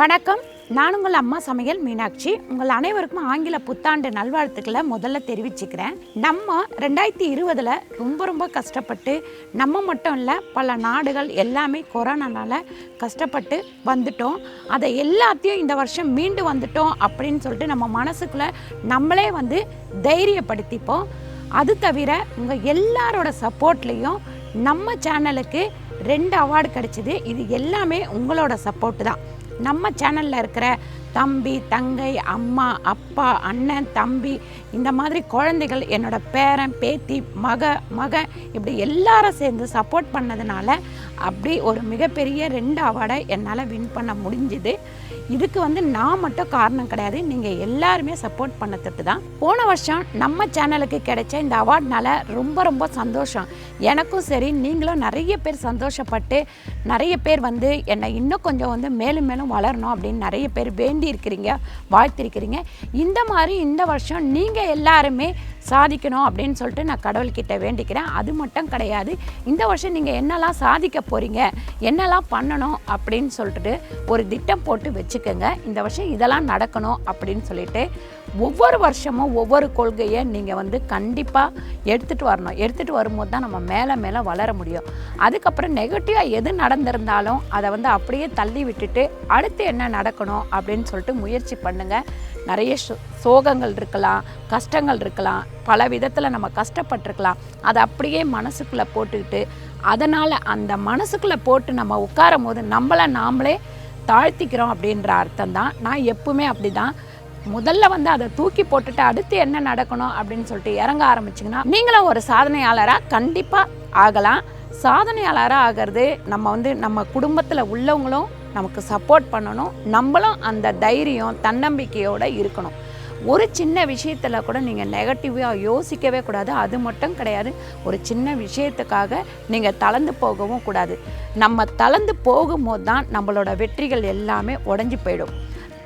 வணக்கம். நான் உங்கள் அம்மா சமையல் மீனாட்சி. உங்கள் அனைவருக்கும் ஆங்கில புத்தாண்டு நல்வாழ்த்துக்களை முதல்ல தெரிவிச்சுக்கிறேன். நம்ம 2020 ரொம்ப கஷ்டப்பட்டு, நம்ம மட்டும் இல்லை பல நாடுகள் எல்லாமே கொரோனானால கஷ்டப்பட்டு வந்துட்டோம். அதை எல்லாத்தையும் இந்த வருஷம் மீண்டு வந்துட்டோம் அப்படின்னு சொல்லிட்டு நம்ம மனசுக்குள்ளே நம்மளே தைரியப்படுத்திப்போம். அது தவிர உங்கள் எல்லாரோட சப்போர்ட்லேயும் நம்ம சேனலுக்கு 2 அவார்டு கிடச்சிது. இது எல்லாமே உங்களோட சப்போர்ட்டு தான். நம்ம சேனலில் இருக்கிற தம்பி, தங்கை, அம்மா, அப்பா, அண்ணன், தம்பி, இந்த மாதிரி குழந்தைகள், என்னோட பேரன், பேத்தி, மகன் இப்படி எல்லாரும் சேர்ந்து சப்போர்ட் பண்ணதுனால அப்படி ஒரு மிகப்பெரிய 2 அவார்டை என்னால் வின் பண்ண முடிஞ்சுது. இதுக்கு நான் மட்டும் காரணம் கிடையாது, நீங்கள் எல்லாருமே சப்போர்ட் பண்ணத்துட்டு தான். போன வருஷம் நம்ம சேனலுக்கு கிடைச்ச இந்த அவார்ட்னால ரொம்ப சந்தோஷம். எனக்கும் சரி, நீங்களும் நிறைய பேர் சந்தோஷப்பட்டு நிறைய பேர் என்னை இன்னும் கொஞ்சம் மேலும் வளரணும் அப்படின்னு நிறைய பேர் வேண்டி இருக்கிறீங்க, வாழ்த்திருக்கிறீங்க. இந்த மாதிரி இந்த வருஷம் நீங்கள் எல்லாருமே சாதிக்கணும் அப்படின்னு சொல்லிட்டு நான் கடவுள்கிட்ட வேண்டிக்கிறேன். அது மட்டும் கிடையாது, இந்த வருஷம் நீங்கள் என்னெல்லாம் சாதிக்க போகிறீங்க, என்னெல்லாம் பண்ணணும் அப்படின்னு சொல்லிட்டு ஒரு திட்டம் போட்டு வச்சுக்கோங்க. இந்த வருஷம் இதெல்லாம் நடக்கணும் அப்படின்னு சொல்லிட்டு ஒவ்வொரு வருஷமும் ஒவ்வொரு கொள்கையை நீங்கள் கண்டிப்பாக எடுத்துகிட்டு வரணும். எடுத்துகிட்டு வரும்போது தான் நம்ம மேலே வளர முடியும். அதுக்கப்புறம் நெகட்டிவாக எது நடந்திருந்தாலும் அதை அப்படியே தள்ளி விட்டுட்டு அடுத்து என்ன நடக்கணும் அப்படின்னு சொல்லிட்டு முயற்சி பண்ணுங்கள். நிறைய சோகங்கள் இருக்கலாம், கஷ்டங்கள் இருக்கலாம், பல விதத்தில் நம்ம கஷ்டப்பட்டிருக்கலாம். அதை அப்படியே மனசுக்குள்ளே போட்டுக்கிட்டு, அதனால் அந்த மனசுக்குள்ளே போட்டு நம்ம உட்காரும் போது நம்மளை நாமளே தாழ்த்திக்கிறோம் அப்படின்ற அர்த்தம் தான். நான் எப்பவுமே அப்படி தான். முதல்ல அதை தூக்கி போட்டுட்டு அடுத்து என்ன நடக்கணும் அப்படின்னு சொல்லிட்டு இறங்க ஆரம்பிச்சிங்கன்னா நீங்களும் ஒரு சாதனையாளராக கண்டிப்பாக ஆகலாம். சாதனையாளராக ஆகிறது நம்ம குடும்பத்தில் உள்ளவங்களும் நமக்கு சப்போர்ட் பண்ணணும். நம்மளும் அந்த தைரியம் தன்னம்பிக்கையோடு இருக்கணும். ஒரு சின்ன விஷயத்தில் கூட நீங்கள் நெகட்டிவாக யோசிக்கவே கூடாது. அது மட்டும் கிடையாது, ஒரு சின்ன விஷயத்துக்காக நீங்கள் தளர்ந்து போகவும் கூடாது. நம்ம தளர்ந்து போகும்போது தான் நம்மளோட வெற்றிகள் எல்லாமே உடஞ்சி போயிடும்.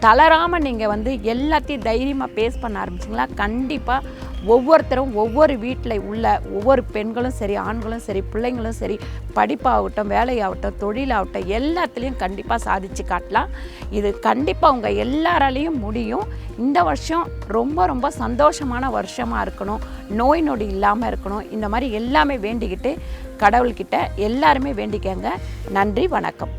தளராமல் நீங்கள் எல்லாத்தையும் தைரியமாக பேஸ் பண்ண ஆரம்பிச்சிங்களா, கண்டிப்பாக ஒவ்வொருத்தரும் ஒவ்வொரு வீட்டில் உள்ள ஒவ்வொரு பெண்களும் சரி, ஆண்களும் சரி, பிள்ளைங்களும் சரி, படிப்பாகட்டும், வேலையாகட்டும், தொழிலாகட்டும், எல்லாத்துலேயும் கண்டிப்பாக சாதித்து காட்டலாம். இது கண்டிப்பாக உங்கள் எல்லாராலையும் முடியும். இந்த வருஷம் ரொம்ப சந்தோஷமான வருஷமாக இருக்கணும், நோய் நொடி இல்லாமல் இருக்கணும். இந்த மாதிரி எல்லாமே வேண்டிக்கிட்டு கடவுள்கிட்ட எல்லாருமே வேண்டிக்கங்க. நன்றி, வணக்கம்.